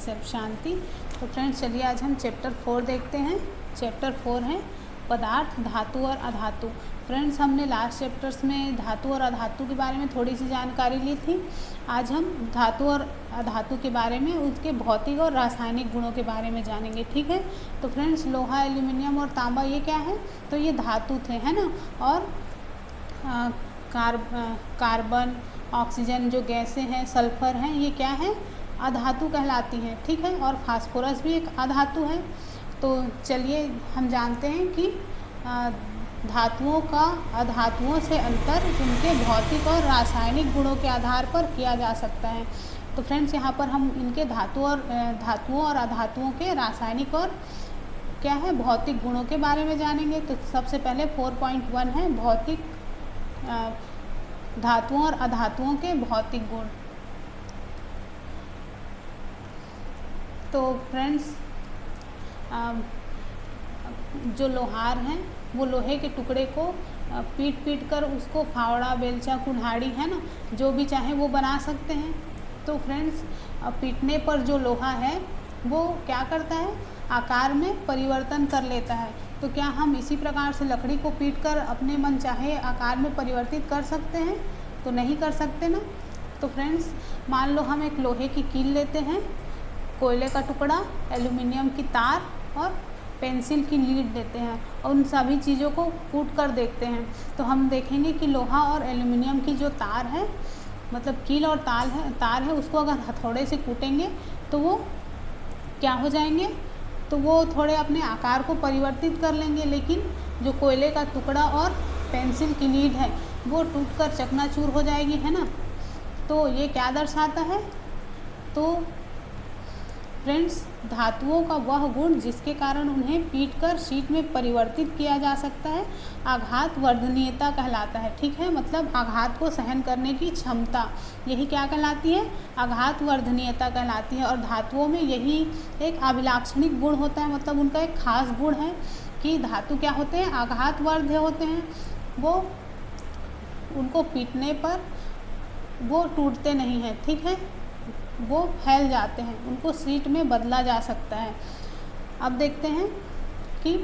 Self शांति। तो friends चलिए आज हम चैप्टर 4 देखते हैं। चैप्टर 4 है पदार्थ, धातु और अधातु। फ्रेंड्स हमने लास्ट चैप्टर्स में धातु और अधातु के बारे में थोड़ी सी जानकारी ली थी। आज हम धातु और अधातु के बारे में, उसके भौतिक और रासायनिक गुणों के बारे में जानेंगे, ठीक है। तो फ्रेंड्स लोहा, एल्यूमिनियम और तांबा ये क्या है, तो ये धातु थे, है ना। और कार्बन, ऑक्सीजन जो गैसें हैं, सल्फर हैं, ये क्या है, अधातु कहलाती हैं, ठीक है। और फास्फोरस भी एक अधातु है। तो चलिए हम जानते हैं कि धातुओं का अधातुओं से अंतर उनके भौतिक और रासायनिक गुणों के आधार पर किया जा सकता है। तो फ्रेंड्स यहाँ पर हम इनके धातुओं और अधातुओं के रासायनिक और क्या है भौतिक गुणों के बारे में जानेंगे। तो सबसे पहले 4.1 है भौतिक धातुओं और अधातुओं के भौतिक गुण। तो फ्रेंड्स जो लोहार हैं वो लोहे के टुकड़े को पीट कर उसको फावड़ा, बेलचा, कुल्हाड़ी, है ना, जो भी चाहे वो बना सकते हैं। तो फ्रेंड्स पीटने पर जो लोहा है वो क्या करता है, आकार में परिवर्तन कर लेता है। तो क्या हम इसी प्रकार से लकड़ी को पीटकर अपने मन चाहे आकार में परिवर्तित कर सकते हैं? तो नहीं कर सकते ना। तो फ्रेंड्स मान लो हम एक लोहे की कील लेते हैं, कोयले का टुकड़ा, एल्यूमिनियम की तार और पेंसिल की लीड लेते हैं और उन सभी चीज़ों को कूट कर देखते हैं। तो हम देखेंगे कि लोहा और एल्यूमिनियम की जो तार है, मतलब कील और तार है, उसको अगर हथौड़े से कूटेंगे तो वो क्या हो जाएंगे, तो वो थोड़े अपने आकार को परिवर्तित कर लेंगे। लेकिन जो कोयले का टुकड़ा और पेंसिल की लीड है वो टूटकर चकनाचूर हो जाएगी, है ना। तो ये क्या दर्शाता है, तो फ्रेंड्स धातुओं का वह गुण जिसके कारण उन्हें पीटकर शीट में परिवर्तित किया जा सकता है आघात वर्धनीयता कहलाता है, ठीक है। मतलब आघात को सहन करने की क्षमता, यही क्या कहलाती है, आघात वर्धनीयता कहलाती है। और धातुओं में यही एक अभिलाक्षणिक गुण होता है, मतलब उनका एक खास गुण है कि धातु क्या होते हैं, आघात वर्ध्य होते हैं। वो उनको पीटने पर वो टूटते नहीं हैं, ठीक है, वो फैल जाते हैं, उनको शीट में बदला जा सकता है। अब देखते हैं कि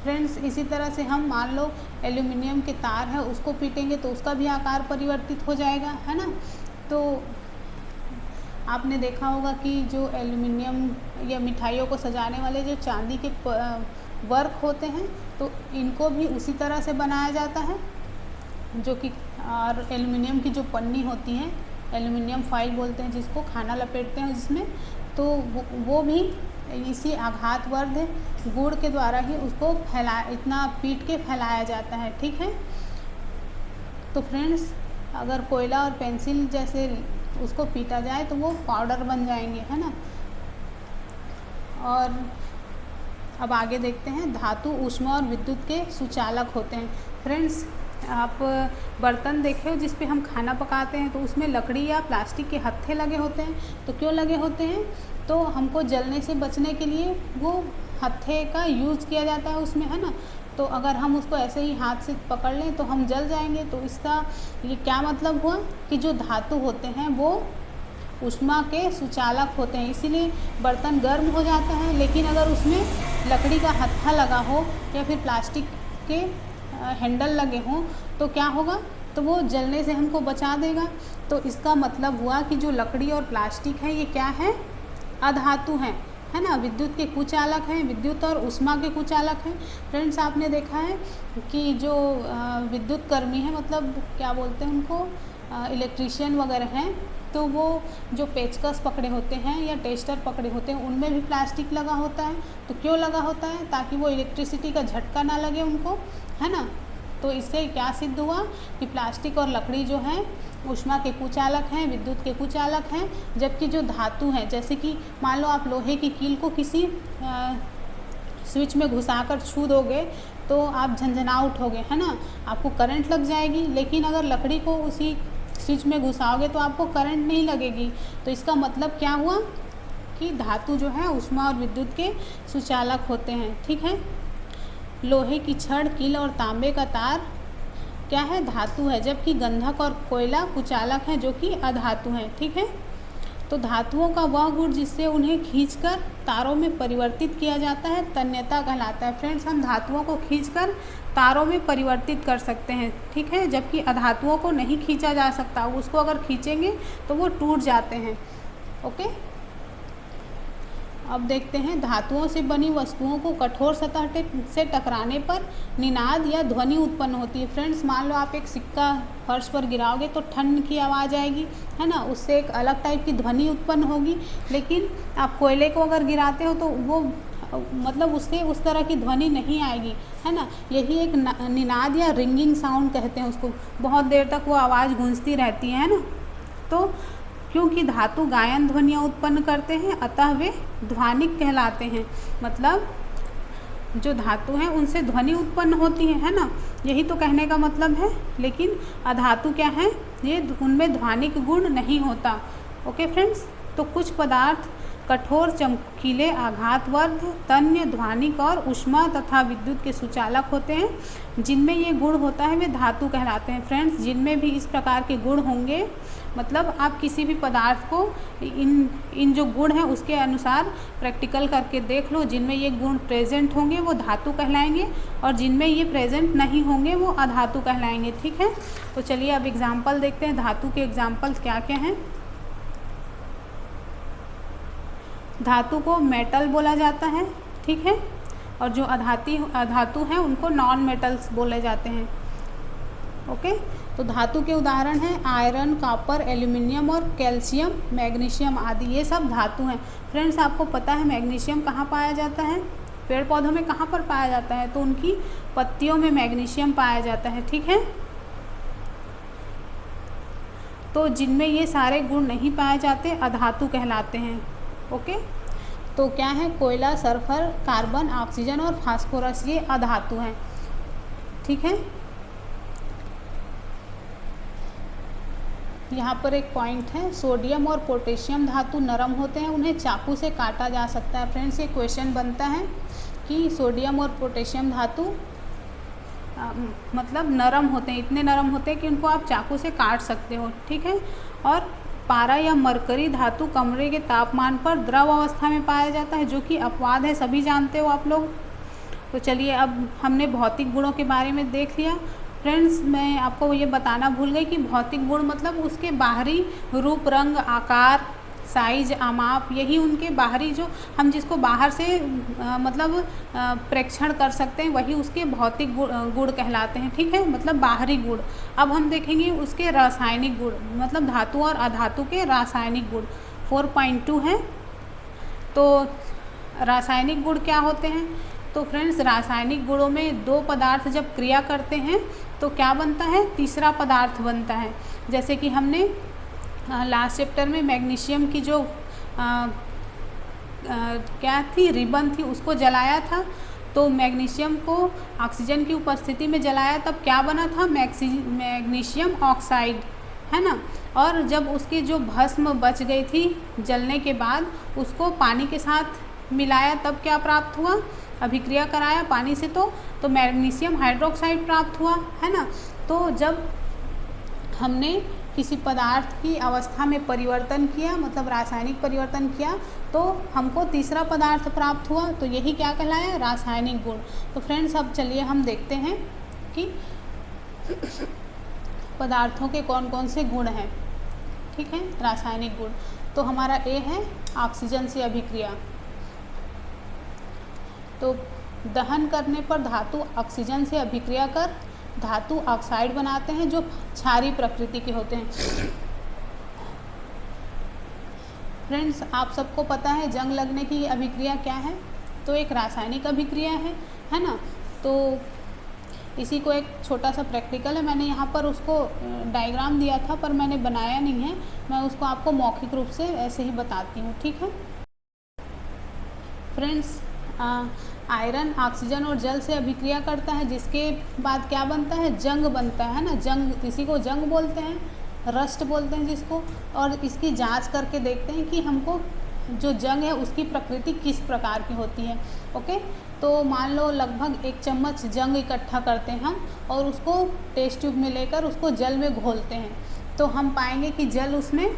फ्रेंड्स इसी तरह से हम मान लो एल्यूमिनियम के तार है, उसको पीटेंगे तो उसका भी आकार परिवर्तित हो जाएगा, है ना। तो आपने देखा होगा कि जो एल्यूमिनियम या मिठाइयों को सजाने वाले जो चांदी के वर्क होते हैं, तो इनको भी उसी तरह से बनाया जाता है, जो कि और एल्युमिनियम की जो पन्नी होती है, एल्युमिनियम फॉइल बोलते हैं जिसको, खाना लपेटते हैं जिसमें, तो वो भी इसी आघातवर्ध गुण के द्वारा ही उसको इतना पीट के फैलाया जाता है, ठीक है। तो फ्रेंड्स अगर कोयला और पेंसिल जैसे उसको पीटा जाए तो वो पाउडर बन जाएंगे, है ना। और अब आगे देखते हैं धातु ऊष्मा और विद्युत के सुचालक होते हैं। फ्रेंड्स आप बर्तन देखे हो जिस पे हम खाना पकाते हैं, तो उसमें लकड़ी या प्लास्टिक के हत्थे लगे होते हैं। तो क्यों लगे होते हैं, तो हमको जलने से बचने के लिए वो हत्थे का यूज़ किया जाता है उसमें, है ना। तो अगर हम उसको ऐसे ही हाथ से पकड़ लें तो हम जल जाएंगे। तो इसका ये क्या मतलब हुआ कि जो धातु होते हैं वो ऊष्मा के सुचालक होते हैं, इसीलिए बर्तन गर्म हो जाता है। लेकिन अगर उसमें लकड़ी का हत्था लगा हो या फिर प्लास्टिक के हैंडल लगे हों तो क्या होगा, तो वो जलने से हमको बचा देगा। तो इसका मतलब हुआ कि जो लकड़ी और प्लास्टिक है ये क्या है, अधातु हैं, है ना। विद्युत के कुचालक हैं, विद्युत और ऊष्मा के कुचालक हैं। फ्रेंड्स आपने देखा है कि जो विद्युत कर्मी है, मतलब क्या बोलते हैं उनको, इलेक्ट्रीशियन वगैरह हैं, तो वो जो पेचकस पकड़े होते हैं या टेस्टर पकड़े होते हैं उनमें भी प्लास्टिक लगा होता है। तो क्यों लगा होता है, ताकि वो इलेक्ट्रिसिटी का झटका ना लगे उनको, है ना। तो इससे क्या सिद्ध हुआ कि प्लास्टिक और लकड़ी जो हैं ऊष्मा के कुचालक हैं, विद्युत के कुचालक हैं। जबकि जो धातु हैं, जैसे कि मान लो आप लोहे की कील को किसी स्विच में घुसाकर छू दोगे तो आप झंझना उठोगे, है ना, आपको करंट लग जाएगी। लेकिन अगर लकड़ी को उसी स्विच में घुसाओगे तो आपको करंट नहीं लगेगी। तो इसका मतलब क्या हुआ कि धातु जो है ऊष्मा और विद्युत के सुचालक होते हैं, ठीक है। लोहे की छड़, कील और तांबे का तार क्या है, धातु है, जबकि गंधक और कोयला कुचालक है जो कि अधातु हैं। ठीक है, तो धातुओं का वह गुण जिससे उन्हें खींचकर तारों में परिवर्तित किया जाता है तन्यता कहलाता है। फ्रेंड्स, हम धातुओं को खींचकर तारों में परिवर्तित कर सकते हैं। ठीक है, जबकि अधातुओं को नहीं खींचा जा सकता, उसको अगर खींचेंगे तो वो टूट जाते हैं। ओके, अब देखते हैं, धातुओं से बनी वस्तुओं को कठोर सतह से टकराने पर निनाद या ध्वनि उत्पन्न होती है। फ्रेंड्स, मान लो आप एक सिक्का फर्श पर गिराओगे तो ठन की आवाज़ आएगी, है ना, उससे एक अलग टाइप की ध्वनि उत्पन्न होगी। लेकिन आप कोयले को अगर गिराते हो तो वो मतलब उससे उस तरह की ध्वनि नहीं आएगी, है ना। यही एक निनाद या रिंगिंग साउंड कहते हैं उसको, बहुत देर तक वो आवाज़ गूंजती रहती है ना। तो क्योंकि धातु गायन ध्वनियाँ उत्पन्न करते हैं अतः वे ध्वनिक कहलाते हैं। मतलब जो धातु हैं उनसे ध्वनि उत्पन्न होती है ना, यही तो कहने का मतलब है। लेकिन अधातु क्या है, ये उनमें ध्वनिक गुण नहीं होता। ओके फ्रेंड्स, तो कुछ पदार्थ कठोर, चमकीले, आघातवर्ध, तन्य, ध्वनिक और ऊष्मा तथा विद्युत के सुचालक होते हैं। जिनमें ये गुण होता है वे धातु कहलाते हैं। फ्रेंड्स, जिनमें भी इस प्रकार के गुण होंगे, मतलब आप किसी भी पदार्थ को इन जो गुण हैं उसके अनुसार प्रैक्टिकल करके देख लो, जिनमें ये गुण प्रेजेंट होंगे वो धातु कहलाएंगे और जिनमें ये प्रेजेंट नहीं होंगे वो अधातु कहलाएंगे। ठीक है, तो चलिए अब एग्जाम्पल देखते हैं, धातु के एग्जाम्पल क्या क्या हैं। धातु को मेटल बोला जाता है, ठीक है, और जो अधातु हैं उनको नॉन मेटल्स बोले जाते हैं। ओके, तो धातु के उदाहरण हैं आयरन, कॉपर, एल्यूमिनियम और कैल्शियम, मैग्नीशियम आदि, ये सब धातु हैं। फ्रेंड्स, आपको पता है मैग्नीशियम कहाँ पाया जाता है, पेड़ पौधों में कहाँ पर पाया जाता है, तो उनकी पत्तियों में मैग्नीशियम पाया जाता है। ठीक है, तो जिनमें ये सारे गुण नहीं पाए जाते अधातु कहलाते हैं। ओके, तो क्या है, कोयला, सल्फर, कार्बन, ऑक्सीजन और फास्फोरस ये अधातु हैं। ठीक है, यहाँ पर एक पॉइंट है, सोडियम और पोटेशियम धातु नरम होते हैं, उन्हें चाकू से काटा जा सकता है। फ्रेंड्स, ये क्वेश्चन बनता है कि सोडियम और पोटेशियम धातु मतलब नरम होते हैं, इतने नरम होते हैं कि उनको आप चाकू से काट सकते हो। ठीक है, और पारा या मरकरी धातु कमरे के तापमान पर द्रव अवस्था में पाया जाता है, जो कि अपवाद है, सभी जानते हो आप लोग। तो चलिए, अब हमने भौतिक गुणों के बारे में देख लिया। फ्रेंड्स, मैं आपको ये बताना भूल गई कि भौतिक गुण मतलब उसके बाहरी रूप, रंग, आकार, साइज, आमाप, यही उनके बाहरी, जो हम जिसको बाहर से मतलब प्रेक्षण कर सकते हैं, वही उसके भौतिक गुण कहलाते हैं। ठीक है, मतलब बाहरी गुण। अब हम देखेंगे उसके रासायनिक गुण, मतलब धातु और अधातु के रासायनिक गुण। 4.2 है। तो रासायनिक गुण क्या होते हैं, तो फ्रेंड्स, रासायनिक गुणों में दो पदार्थ जब क्रिया करते हैं तो क्या बनता है, तीसरा पदार्थ बनता है। जैसे कि हमने लास्ट चैप्टर में मैग्नीशियम की जो क्या थी, रिबन थी, उसको जलाया था, तो मैग्नीशियम को ऑक्सीजन की उपस्थिति में जलाया, तब क्या बना था, मैग्नीशियम ऑक्साइड, है ना। और जब उसकी जो भस्म बच गई थी जलने के बाद, उसको पानी के साथ मिलाया, तब क्या प्राप्त हुआ, अभिक्रिया कराया पानी से, तो मैग्नीशियम हाइड्रोक्साइड प्राप्त हुआ, है ना। तो जब हमने किसी पदार्थ की अवस्था में परिवर्तन किया, मतलब रासायनिक परिवर्तन किया, तो हमको तीसरा पदार्थ प्राप्त हुआ, तो यही क्या कहलाया, रासायनिक गुण। तो फ्रेंड्स, अब चलिए हम देखते हैं कि पदार्थों के कौन कौन से गुण हैं। ठीक है, रासायनिक गुण। तो हमारा ए है ऑक्सीजन से अभिक्रिया। तो दहन करने पर धातु ऑक्सीजन से अभिक्रिया कर धातु ऑक्साइड बनाते हैं, जो क्षारीय प्रकृति के होते हैं। फ्रेंड्स, आप सबको पता है जंग लगने की अभिक्रिया क्या है, तो एक रासायनिक अभिक्रिया है ना। तो इसी को एक छोटा सा प्रैक्टिकल है, मैंने यहाँ पर उसको डायग्राम दिया था पर मैंने बनाया नहीं है, मैं उसको आपको मौखिक रूप से ऐसे ही बताती हूँ। ठीक है फ्रेंड्स, आयरन ऑक्सीजन और जल से अभिक्रिया करता है, जिसके बाद क्या बनता है, जंग बनता है ना। जंग, इसी को जंग बोलते हैं, रस्ट बोलते हैं जिसको। और इसकी जांच करके देखते हैं कि हमको जो जंग है उसकी प्रकृति किस प्रकार की होती है। ओके, तो मान लो लगभग 1 चम्मच जंग इकट्ठा करते हैं हम और उसको टेस्ट ट्यूब में लेकर उसको जल में घोलते हैं, तो हम पाएंगे कि जल उसमें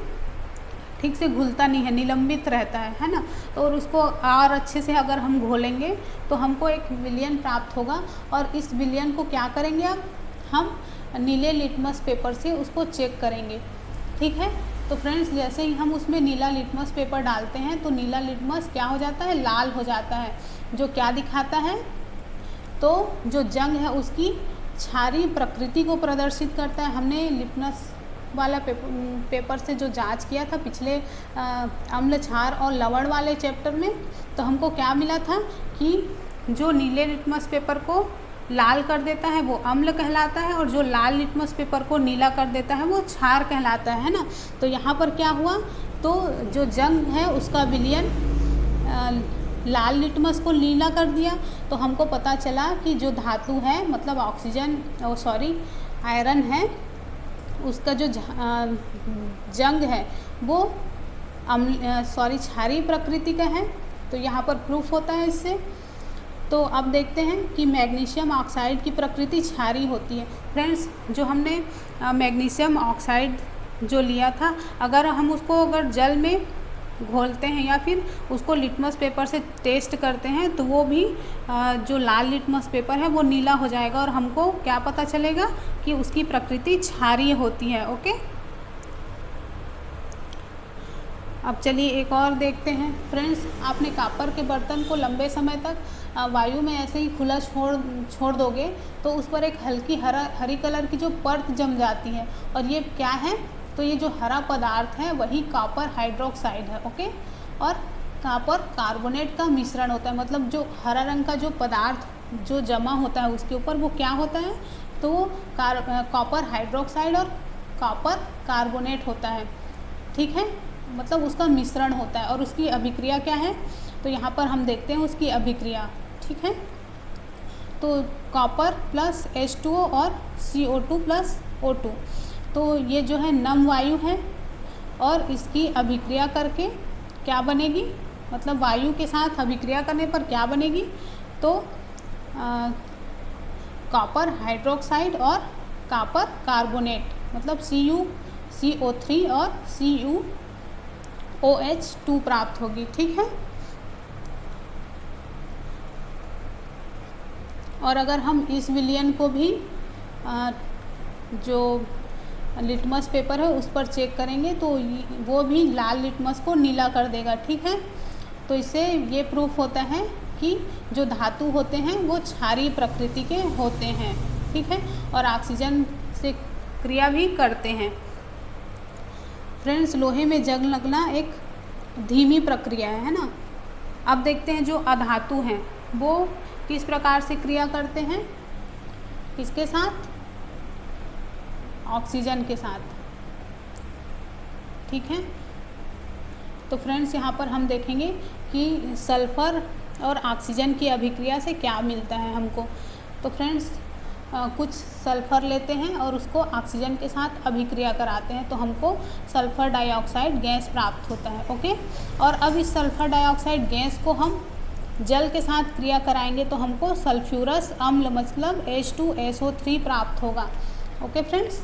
ठीक से घुलता नहीं है, निलंबित रहता है ना। तो और उसको और अच्छे से अगर हम घोलेंगे तो हमको एक विलयन प्राप्त होगा, और इस विलयन को क्या करेंगे, अब हम नीले लिटमस पेपर से उसको चेक करेंगे। ठीक है, तो फ्रेंड्स जैसे ही हम उसमें नीला लिटमस पेपर डालते हैं तो नीला लिटमस क्या हो जाता है, लाल हो जाता है, जो क्या दिखाता है, तो जो जंग है उसकी क्षारीय प्रकृति को प्रदर्शित करता है। हमने लिटमस वाला पेपर से जो जांच किया था पिछले अम्ल, क्षार और लवण वाले चैप्टर में, तो हमको क्या मिला था कि जो नीले लिटमस पेपर को लाल कर देता है वो अम्ल कहलाता है, और जो लाल लिटमस पेपर को नीला कर देता है वो क्षार कहलाता है ना। तो यहाँ पर क्या हुआ, तो जो जंग है उसका विलयन लाल लिटमस को नीला कर दिया, तो हमको पता चला कि जो धातु है मतलब ऑक्सीजन आयरन है, उसका जो जंग है वो क्षारीय प्रकृति का है। तो यहाँ पर प्रूफ होता है इससे। तो अब देखते हैं कि मैग्नीशियम ऑक्साइड की प्रकृति क्षारीय होती है। फ्रेंड्स जो हमने मैग्नीशियम ऑक्साइड जो लिया था, अगर हम उसको जल में घोलते हैं या फिर उसको लिटमस पेपर से टेस्ट करते हैं तो वो भी जो लाल लिटमस पेपर है वो नीला हो जाएगा, और हमको क्या पता चलेगा कि उसकी प्रकृति क्षारीय होती है। ओके, अब चलिए एक और देखते हैं। फ्रेंड्स आपने कॉपर के बर्तन को लंबे समय तक वायु में ऐसे ही खुला छोड़ दोगे तो उस पर एक हल्की हरी कलर की जो परत जम जाती है, और ये क्या है, तो ये जो हरा पदार्थ है वही कॉपर हाइड्रोक्साइड है। ओके, और कॉपर कार्बोनेट का मिश्रण होता है, मतलब जो हरा रंग का जो पदार्थ जो जमा होता है उसके ऊपर वो क्या होता है, तो कॉपर हाइड्रोक्साइड और कॉपर कार्बोनेट होता है। ठीक है, मतलब उसका मिश्रण होता है, और उसकी अभिक्रिया क्या है, तो यहाँ पर हम देखते हैं उसकी अभिक्रिया। ठीक है, तो कॉपर प्लस H2O और CO2 प्लस O2, तो ये जो है नम वायु है, और इसकी अभिक्रिया करके क्या बनेगी, मतलब वायु के साथ अभिक्रिया करने पर क्या बनेगी, तो कॉपर हाइड्रोक्साइड और कॉपर कार्बोनेट, मतलब CO3 और CuOH2 प्राप्त होगी। ठीक है, और अगर हम इस विलयन को भी जो लिटमस पेपर है उस पर चेक करेंगे तो वो भी लाल लिटमस को नीला कर देगा। ठीक है, तो इससे ये प्रूफ होता है कि जो धातु होते हैं वो क्षारीय प्रकृति के होते हैं। ठीक है, और ऑक्सीजन से क्रिया भी करते हैं। फ्रेंड्स लोहे में जंग लगना एक धीमी प्रक्रिया है ना। अब देखते हैं जो अधातु हैं वो किस प्रकार से क्रिया करते हैं, किसके साथ, ऑक्सीजन के साथ। ठीक है, तो फ्रेंड्स यहाँ पर हम देखेंगे कि सल्फ़र और ऑक्सीजन की अभिक्रिया से क्या मिलता है हमको। तो फ्रेंड्स कुछ सल्फ़र लेते हैं और उसको ऑक्सीजन के साथ अभिक्रिया कराते हैं तो हमको सल्फ़र डाइऑक्साइड गैस प्राप्त होता है। ओके, और अब इस सल्फ़र डाइऑक्साइड गैस को हम जल के साथ क्रिया कराएंगे तो हमको सल्फ्यूरस अम्ल मतलब H2SO3 प्राप्त होगा। ओके फ्रेंड्स,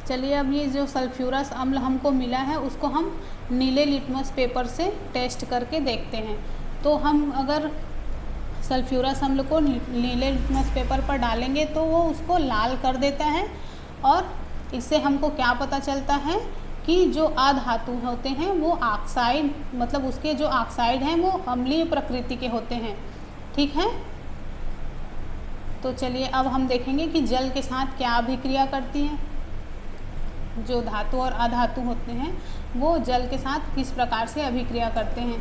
चलिए अब ये जो सल्फ्यूरस अम्ल हमको मिला है उसको हम नीले लिटमस पेपर से टेस्ट करके देखते हैं। तो हम अगर सल्फ्यूरस अम्ल को नीले लिटमस पेपर पर डालेंगे तो वो उसको लाल कर देता है, और इससे हमको क्या पता चलता है कि जो अधातु होते हैं वो ऑक्साइड मतलब उसके जो ऑक्साइड हैं वो अम्लीय प्रकृति के होते हैं। ठीक है, तो चलिए अब हम देखेंगे कि जल के साथ क्या अभिक्रिया करती हैं। जो धातु और अधातु होते हैं वो जल के साथ किस प्रकार से अभिक्रिया करते हैं।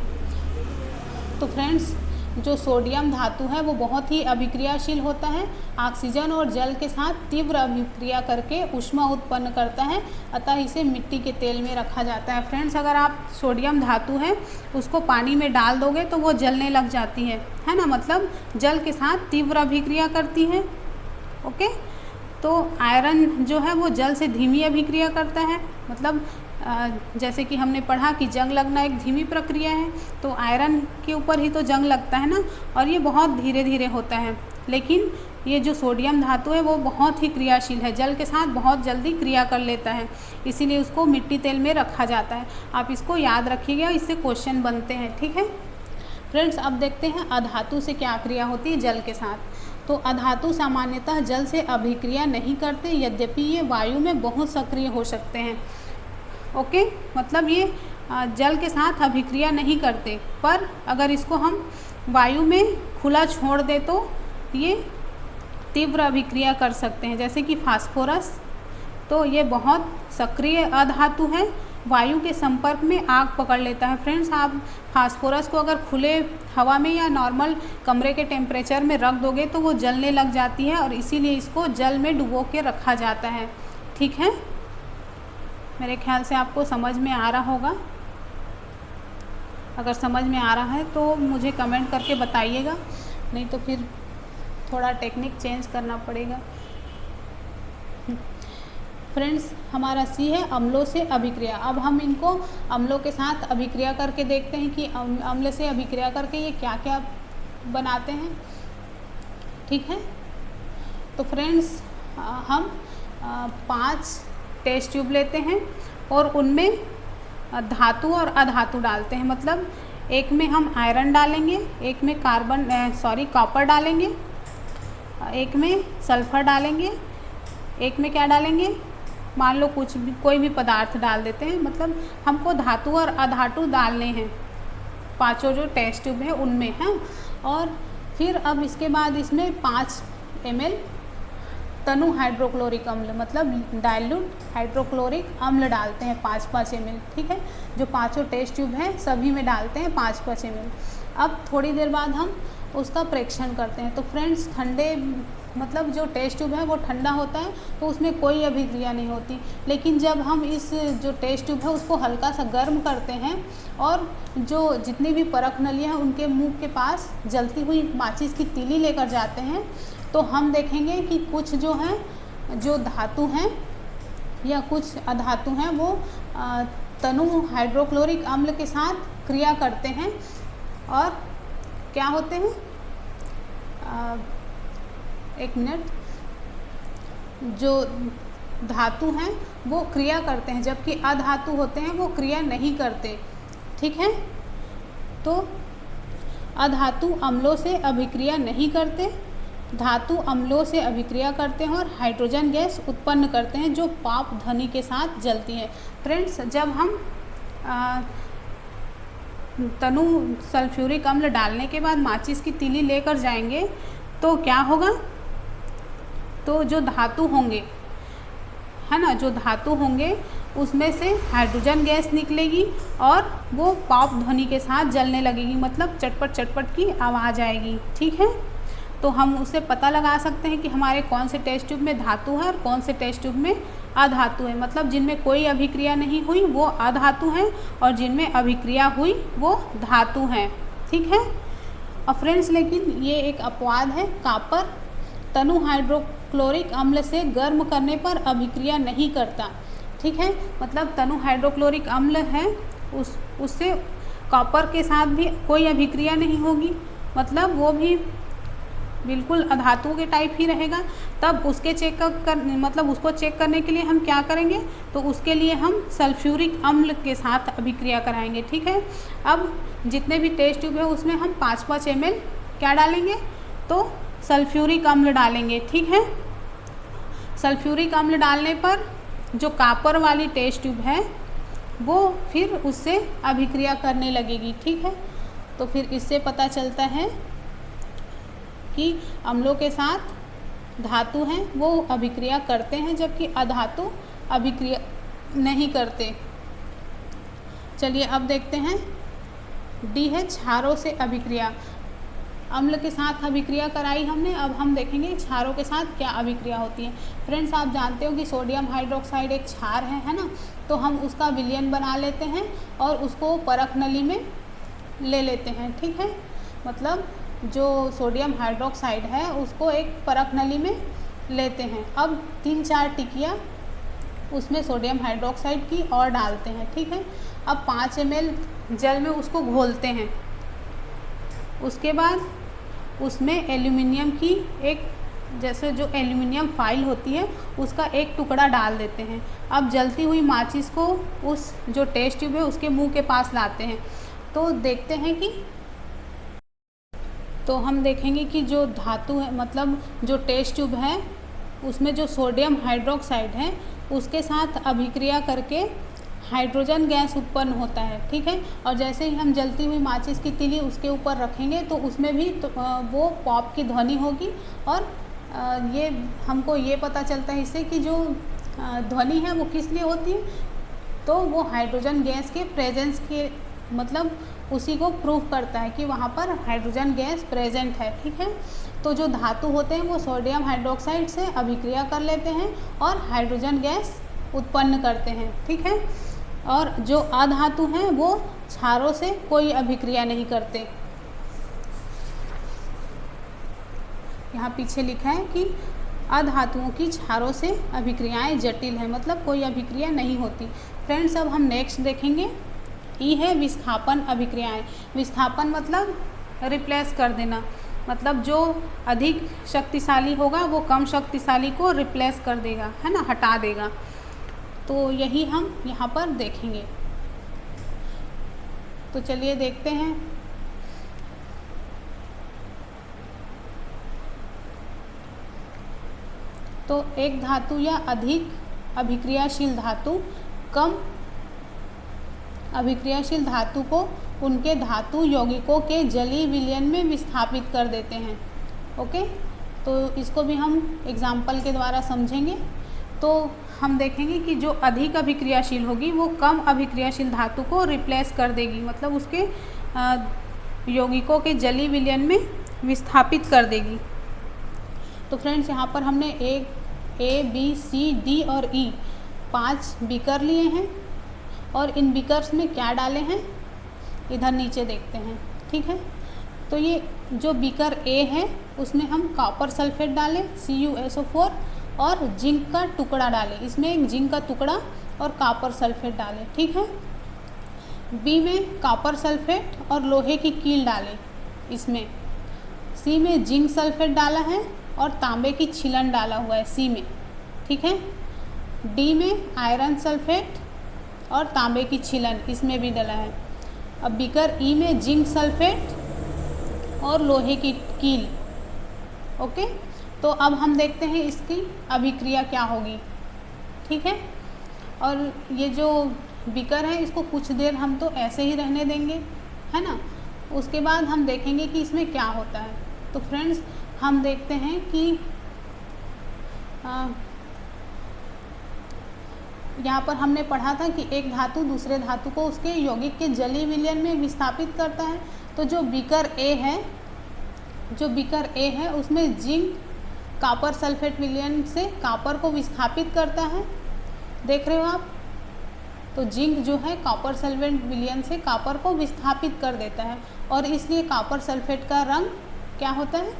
तो फ्रेंड्स जो सोडियम धातु है वो बहुत ही अभिक्रियाशील होता है, ऑक्सीजन और जल के साथ तीव्र अभिक्रिया करके ऊष्मा उत्पन्न करता है, अतः इसे मिट्टी के तेल में रखा जाता है। फ्रेंड्स अगर आप सोडियम धातु है उसको पानी में डाल दोगे तो वो जलने लग जाती है ना, मतलब जल के साथ तीव्र अभिक्रिया करती है। ओके, तो आयरन जो है वो जल से धीमी अभिक्रिया करता है, मतलब जैसे कि हमने पढ़ा कि जंग लगना एक धीमी प्रक्रिया है, तो आयरन के ऊपर ही तो जंग लगता है ना, और ये बहुत धीरे धीरे होता है। लेकिन ये जो सोडियम धातु है वो बहुत ही क्रियाशील है, जल के साथ बहुत जल्दी क्रिया कर लेता है, इसीलिए उसको मिट्टी तेल में रखा जाता है। आप इसको याद रखिएगा, इससे क्वेश्चन बनते हैं, ठीक है फ्रेंड्स। अब देखते हैं अधातु से क्या क्रिया होती है जल के साथ। तो अधातु सामान्यतः जल से अभिक्रिया नहीं करते, यद्यपि ये वायु में बहुत सक्रिय हो सकते हैं। ओके, मतलब ये जल के साथ अभिक्रिया नहीं करते, पर अगर इसको हम वायु में खुला छोड़ दें तो ये तीव्र अभिक्रिया कर सकते हैं। जैसे कि फास्फोरस, तो ये बहुत सक्रिय अधातु है, वायु के संपर्क में आग पकड़ लेता है। फ्रेंड्स, आप फास्फोरस को अगर खुले हवा में या नॉर्मल कमरे के टेम्परेचर में रख दोगे तो वो जलने लग जाती है, और इसीलिए इसको जल में डुबो के रखा जाता है, ठीक है। मेरे ख्याल से आपको समझ में आ रहा होगा। अगर समझ में आ रहा है तो मुझे कमेंट करके बताइएगा, नहीं तो फिर थोड़ा टेक्निक चेंज करना पड़ेगा। फ्रेंड्स, हमारा सी है अम्लों से अभिक्रिया। अब हम इनको अम्लों के साथ अभिक्रिया करके देखते हैं कि अम्ल से अभिक्रिया करके ये क्या क्या बनाते हैं, ठीक है। तो फ्रेंड्स, हम 5 टेस्ट ट्यूब लेते हैं और उनमें धातु और अधातु डालते हैं। मतलब एक में हम आयरन डालेंगे, एक में कॉपर डालेंगे, एक में सल्फ़र डालेंगे, एक में क्या डालेंगे, मान लो कोई भी पदार्थ डाल देते हैं। मतलब हमको धातु और अधातु डालने हैं, 5 जो टेस्ट ट्यूब है उनमें हैं। और फिर अब इसके बाद इसमें 5 ml तनु हाइड्रोक्लोरिक अम्ल, मतलब डाइल्यूट हाइड्रोक्लोरिक अम्ल डालते हैं 5-5 ml, ठीक है। जो 5 टेस्ट ट्यूब हैं सभी में डालते हैं 5-5 ml। अब थोड़ी देर बाद हम उसका प्रेक्षण करते हैं। तो फ्रेंड्स, ठंडे मतलब जो टेस्ट ट्यूब है वो ठंडा होता है तो उसमें कोई अभिक्रिया नहीं होती। लेकिन जब हम इस जो टेस्ट ट्यूब है उसको हल्का सा गर्म करते हैं और जो जितनी भी परख नलियाँ हैं उनके मुंह के पास जलती हुई माचिस की तीली लेकर जाते हैं, तो हम देखेंगे कि कुछ जो हैं जो धातु हैं या कुछ अधातु हैं वो तनु हाइड्रोक्लोरिक अम्ल के साथ क्रिया करते हैं और क्या होते हैं, एक मिनट, जो धातु हैं वो क्रिया करते हैं, जबकि अधातु होते हैं वो क्रिया नहीं करते, ठीक है। तो अधातु अम्लों से अभिक्रिया नहीं करते, धातु अम्लों से अभिक्रिया करते हैं और हाइड्रोजन गैस उत्पन्न करते हैं जो पाप ध्वनि के साथ जलती है। फ्रेंड्स, जब हम तनु सल्फ्यूरिक अम्ल डालने के बाद माचिस की तीली लेकर जाएंगे तो क्या होगा, तो जो धातु होंगे है ना, जो धातु होंगे उसमें से हाइड्रोजन गैस निकलेगी और वो पॉप ध्वनि के साथ जलने लगेगी, मतलब चटपट चटपट की आवाज़ आएगी, ठीक है। तो हम उससे पता लगा सकते हैं कि हमारे कौन से टेस्ट ट्यूब में धातु है और कौन से टेस्ट ट्यूब में अधातु है। मतलब जिनमें कोई अभिक्रिया नहीं हुई वो अधातु हैं और जिनमें अभिक्रिया हुई वो धातु हैं, ठीक है। और फ्रेंड्स, लेकिन ये एक अपवाद है, कॉपर तनु हाइड्रोक्लोरिक अम्ल से गर्म करने पर अभिक्रिया नहीं करता, ठीक है। मतलब तनु हाइड्रोक्लोरिक अम्ल है उससे कॉपर के साथ भी कोई अभिक्रिया नहीं होगी, मतलब वो भी बिल्कुल अधातु के टाइप ही रहेगा। तब उसके उसको चेक करने के लिए हम क्या करेंगे, तो उसके लिए हम सल्फ्यूरिक अम्ल के साथ अभिक्रिया कराएंगे, ठीक है। अब जितने भी टेस्ट ट्यूब है उसमें हम 5-5 ml क्या डालेंगे, तो सल्फ्यूरिक अम्ल डालेंगे, ठीक है। सल्फ्यूरिक अम्ल डालने पर जो कॉपर वाली टेस्ट ट्यूब है वो फिर उससे अभिक्रिया करने लगेगी, ठीक है। तो फिर इससे पता चलता है कि अम्लों के साथ धातु हैं वो अभिक्रिया करते हैं जबकि अधातु अभिक्रिया नहीं करते। चलिए अब देखते हैं डी है क्षारों से अभिक्रिया। अम्ल के साथ अभिक्रिया कराई हमने, अब हम देखेंगे क्षारों के साथ क्या अभिक्रिया होती है। फ्रेंड्स, आप जानते हो कि सोडियम हाइड्रोक्साइड एक क्षार है ना, तो हम उसका विलयन बना लेते हैं और उसको परख नली में ले लेते हैं, ठीक है। मतलब जो सोडियम हाइड्रोक्साइड है उसको एक परख नली में लेते हैं। अब 3-4 टिकिया उसमें सोडियम हाइड्रोक्साइड की और डालते हैं, ठीक है। अब 5 ml जल में उसको घोलते हैं। उसके बाद उसमें एल्यूमिनियम की एक, जैसे जो एल्यूमिनियम फाइल होती है उसका एक टुकड़ा डाल देते हैं। अब जलती हुई माचिस को उस जो टेस्ट ट्यूब है उसके मुंह के पास लाते हैं। तो देखते हैं कि, तो हम देखेंगे कि जो धातु है, मतलब जो टेस्ट ट्यूब है उसमें जो सोडियम हाइड्रोक्साइड है उसके साथ अभिक्रिया करके हाइड्रोजन गैस उत्पन्न होता है, ठीक है। और जैसे ही हम जलती हुई माचिस की तीली उसके ऊपर रखेंगे तो उसमें भी वो पॉप की ध्वनि होगी। और ये हमको ये पता चलता है इससे कि जो ध्वनि है वो किस लिए होती है, तो वो हाइड्रोजन गैस के प्रेजेंस के, मतलब उसी को प्रूव करता है कि वहाँ पर हाइड्रोजन गैस प्रेजेंट है, ठीक है। तो जो धातु होते हैं वो सोडियम हाइड्रोक्साइड से अभिक्रिया कर लेते हैं और हाइड्रोजन गैस उत्पन्न करते हैं, ठीक है। और जो अधातु हैं वो क्षारों से कोई अभिक्रिया नहीं करते। यहाँ पीछे लिखा है कि अधातुओं की क्षारों से अभिक्रियाएं जटिल है, मतलब कोई अभिक्रिया नहीं होती। फ्रेंड्स, अब हम नेक्स्ट देखेंगे, ई है विस्थापन अभिक्रियाएं। विस्थापन मतलब रिप्लेस कर देना, मतलब जो अधिक शक्तिशाली होगा वो कम शक्तिशाली को रिप्लेस कर देगा, है ना, हटा देगा। तो यही हम यहाँ पर देखेंगे। तो चलिए देखते हैं। तो एक धातु या अधिक अभिक्रियाशील धातु कम अभिक्रियाशील धातु को उनके धातु यौगिकों के जलीय विलयन में विस्थापित कर देते हैं। ओके, तो इसको भी हम एग्जाम्पल के द्वारा समझेंगे। तो हम देखेंगे कि जो अधिक अभिक्रियाशील होगी वो कम अभिक्रियाशील धातु को रिप्लेस कर देगी, मतलब उसके यौगिकों के जलीय विलयन में विस्थापित कर देगी। तो फ्रेंड्स, यहाँ पर हमने ए बी सी डी और ई 5 बीकर लिए हैं और इन बीकर्स में क्या डाले हैं इधर नीचे देखते हैं, ठीक है। तो ये जो बीकर ए है उसमें हम कॉपर सल्फेट डालें CuSO4 और जिंक का टुकड़ा डालें, इसमें एक जिंक का टुकड़ा और कॉपर सल्फेट डालें, ठीक है। बी में कॉपर सल्फेट और लोहे की कील डालें इसमें। सी में जिंक सल्फेट डाला है और तांबे की छीलन डाला हुआ है सी में, ठीक है। डी में आयरन सल्फेट और तांबे की छीलन इसमें भी डाला है। अब बीकर ई में जिंक सल्फेट और लोहे की कील। ओके, तो अब हम देखते हैं इसकी अभिक्रिया क्या होगी, ठीक है। और ये जो बीकर है इसको कुछ देर हम तो ऐसे ही रहने देंगे, है ना। उसके बाद हम देखेंगे कि इसमें क्या होता है। तो फ्रेंड्स, हम देखते हैं कि यहाँ पर हमने पढ़ा था कि एक धातु दूसरे धातु को उसके यौगिक के जलीय विलयन में विस्थापित करता है। तो जो बीकर ए है उसमें जिंक कॉपर सल्फेट विलयन से कॉपर को विस्थापित करता है, देख रहे हो आप। तो जिंक जो है कॉपर सल्फेट विलयन से कॉपर को विस्थापित कर देता है और इसलिए कॉपर सल्फेट का रंग क्या होता है,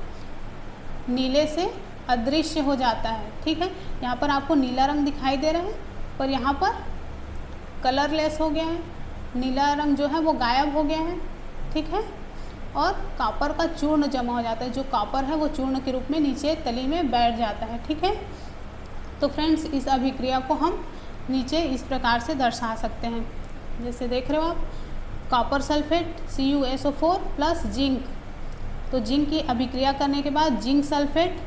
नीले से अदृश्य हो जाता है, ठीक है। यहाँ पर आपको नीला रंग दिखाई दे रहा है पर यहाँ पर कलरलेस हो गया है, नीला रंग जो है वो गायब हो गया है, ठीक है। और कॉपर का चूर्ण जमा हो जाता है, जो कॉपर है वो चूर्ण के रूप में नीचे तली में बैठ जाता है, ठीक है। तो फ्रेंड्स, इस अभिक्रिया को हम नीचे इस प्रकार से दर्शा सकते हैं, जैसे देख रहे हो आप, copper sulphate CuSO4 plus zinc. तो जिंक की अभिक्रिया करने के बाद जिंक सल्फेट,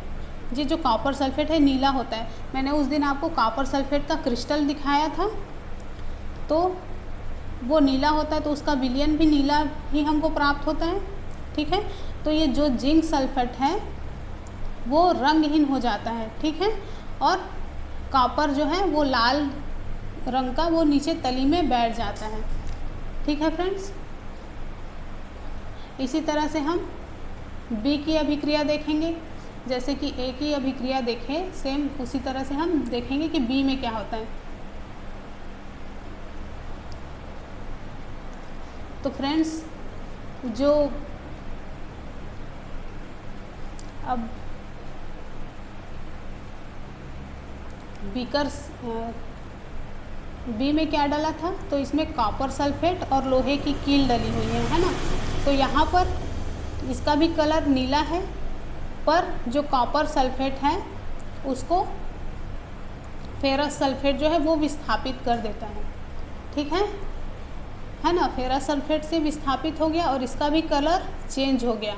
ये जो कॉपर सल्फेट है नीला होता है। मैंने उस दिन आपको कॉपर सल्फेट का क्रिस्टल दिखाया था, तो वो नीला होता है तो उसका विलयन भी नीला ही हमको प्राप्त होता है, ठीक है। तो ये जो जिंक सल्फेट है वो रंगहीन हो जाता है, ठीक है। और कॉपर जो है वो लाल रंग का वो नीचे तली में बैठ जाता है, ठीक है फ्रेंड्स। इसी तरह से हम बी की अभिक्रिया देखेंगे, जैसे कि ए की अभिक्रिया देखें, सेम उसी तरह से हम देखेंगे कि बी में क्या होता है। तो फ्रेंड्स, जो अब बीकर बी में क्या डाला था, तो इसमें कॉपर सल्फेट और लोहे की कील डली हुई है ना। तो यहाँ पर इसका भी कलर नीला है, पर जो कॉपर सल्फेट है उसको फेरस सल्फेट जो है वो विस्थापित कर देता है, ठीक है ना। फेरस सल्फेट से विस्थापित हो गया और इसका भी कलर चेंज हो गया,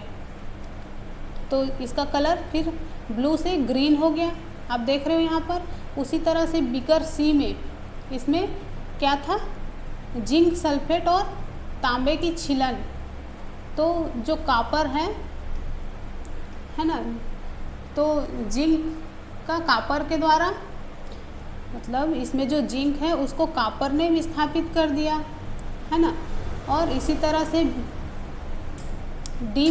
तो इसका कलर फिर ब्लू से ग्रीन हो गया, आप देख रहे हो यहाँ पर। उसी तरह से बीकर सी में इसमें क्या था, जिंक सल्फेट और तांबे की छिलन। तो जो कॉपर है ना, तो जिंक का कॉपर के द्वारा, मतलब इसमें जो जिंक है उसको कॉपर ने विस्थापित कर दिया, है ना। और इसी तरह से डी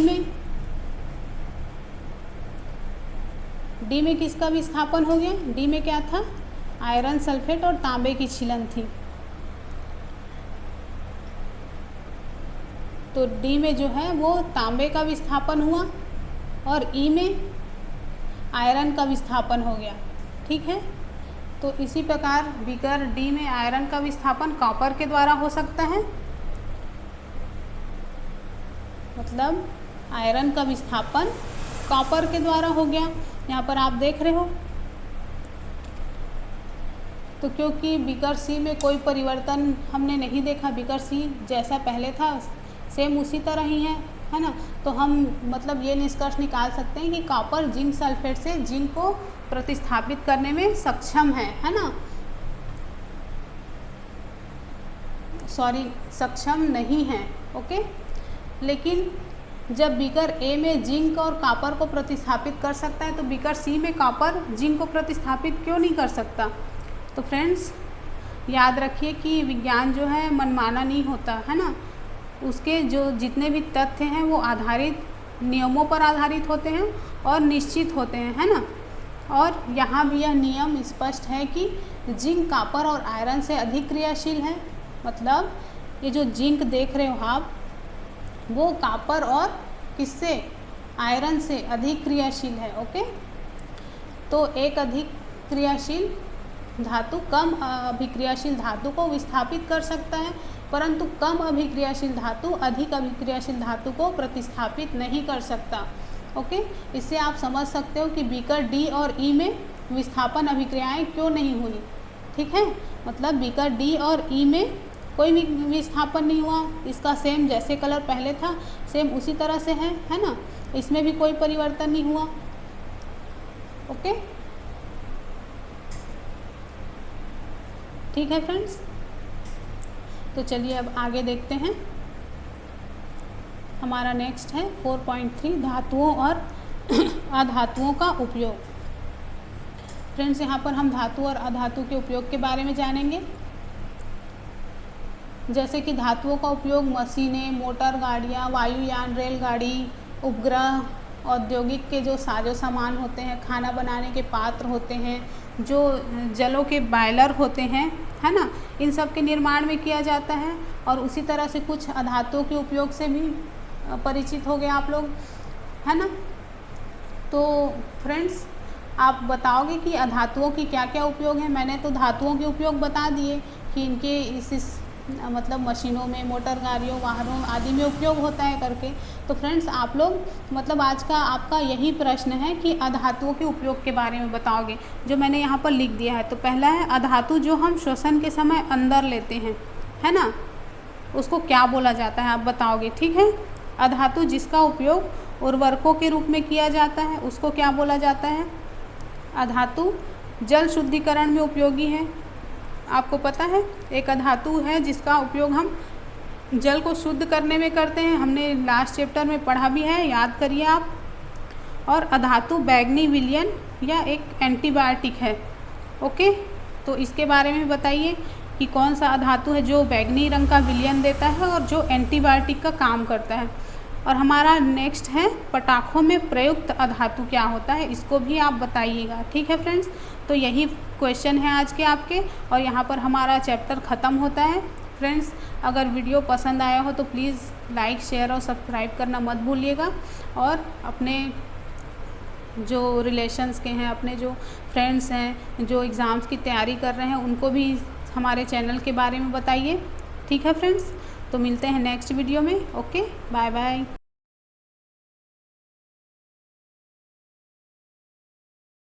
में किसका विस्थापन हो गया, डी में क्या था, आयरन सल्फेट और तांबे की छिलन थी। तो डी में जो है वो तांबे का विस्थापन हुआ और ई में आयरन का विस्थापन हो गया, ठीक है। तो इसी प्रकार बीकर डी में आयरन का विस्थापन कॉपर के द्वारा हो सकता है, मतलब आयरन का विस्थापन कॉपर के द्वारा हो गया, यहाँ पर आप देख रहे हो। तो क्योंकि बीकर सी में कोई परिवर्तन हमने नहीं देखा, बीकर सी जैसा पहले था सेम उसी तरह ही है ना, तो हम मतलब ये निष्कर्ष निकाल सकते हैं कि कॉपर जिंक सल्फेट से जिंक को प्रतिस्थापित करने में सक्षम है ना, सॉरी सक्षम नहीं है, ओके। लेकिन जब बीकर ए में जिंक और कॉपर को प्रतिस्थापित कर सकता है, तो बीकर सी में कॉपर जिंक को प्रतिस्थापित क्यों नहीं कर सकता। तो फ्रेंड्स याद रखिए कि विज्ञान जो है मनमाना नहीं होता, है ना। उसके जो जितने भी तथ्य हैं वो आधारित नियमों पर आधारित होते हैं और निश्चित होते हैं, है ना। और यहाँ भी यह नियम स्पष्ट है कि जिंक कॉपर और आयरन से अधिक क्रियाशील है, मतलब ये जो जिंक देख रहे हो आप वो कॉपर और किससे, आयरन से अधिक क्रियाशील है, ओके। तो एक अधिक क्रियाशील धातु कम अभिक्रियाशील धातु को विस्थापित कर सकता है, परंतु कम अभिक्रियाशील धातु अधिक अभिक्रियाशील धातु को प्रतिस्थापित नहीं कर सकता, ओके। इससे आप समझ सकते हो कि बीकर डी और ई में विस्थापन अभिक्रियाएं क्यों नहीं हुई, ठीक है। मतलब बीकर डी और ई में कोई भी विस्थापन नहीं हुआ, इसका सेम जैसे कलर पहले था सेम उसी तरह से है ना, इसमें भी कोई परिवर्तन नहीं हुआ, ओके। ठीक है फ्रेंड्स, तो चलिए अब आगे देखते हैं। हमारा नेक्स्ट है 4.3 धातुओं और अधातुओं का उपयोग। फ्रेंड्स यहाँ पर हम धातु और अधातु के उपयोग के बारे में जानेंगे। जैसे कि धातुओं का उपयोग मशीनें, मोटर गाड़ियाँ, वायुयान, रेलगाड़ी, उपग्रह, औद्योगिक के जो साजो सामान होते हैं, खाना बनाने के पात्र होते हैं, जो जलों के बॉयलर होते हैं, है ना, इन सब के निर्माण में किया जाता है। और उसी तरह से कुछ अधातुओं के उपयोग से भी परिचित हो गए आप लोग, है ना। तो फ्रेंड्स आप बताओगे कि अधातुओं की क्या क्या उपयोग है। मैंने तो धातुओं के उपयोग बता दिए कि इनके इस मतलब मशीनों में, मोटर गाड़ियों, वाहनों आदि में उपयोग होता है करके। तो फ्रेंड्स आप लोग मतलब आज का आपका यही प्रश्न है कि अधातुओं के उपयोग के बारे में बताओगे, जो मैंने यहाँ पर लिख दिया है। तो पहला है अधातु जो हम श्वसन के समय अंदर लेते हैं, है ना, उसको क्या बोला जाता है आप बताओगे, ठीक है। अधातु जिसका उपयोग उर्वरकों के रूप में किया जाता है उसको क्या बोला जाता है। अधातु जल शुद्धिकरण में उपयोगी है, आपको पता है एक अधातु है जिसका उपयोग हम जल को शुद्ध करने में करते हैं, हमने लास्ट चैप्टर में पढ़ा भी है, याद करिए आप। और अधातु बैंगनी विलयन या एक एंटीबायोटिक है, ओके। तो इसके बारे में बताइए कि कौन सा अधातु है जो बैंगनी रंग का विलयन देता है और जो एंटीबायोटिक का काम करता है। और हमारा नेक्स्ट है पटाखों में प्रयुक्त अधातु क्या होता है, इसको भी आप बताइएगा, ठीक है फ्रेंड्स। तो यही क्वेश्चन है आज के आपके, और यहाँ पर हमारा चैप्टर ख़त्म होता है। फ्रेंड्स अगर वीडियो पसंद आया हो तो प्लीज़ लाइक, शेयर और सब्सक्राइब करना मत भूलिएगा, और अपने जो रिलेशंस के हैं, अपने जो फ्रेंड्स हैं जो एग्ज़ाम्स की तैयारी कर रहे हैं, उनको भी हमारे चैनल के बारे में बताइए। ठीक है फ्रेंड्स, तो मिलते हैं नेक्स्ट वीडियो में। Okay, bye bye.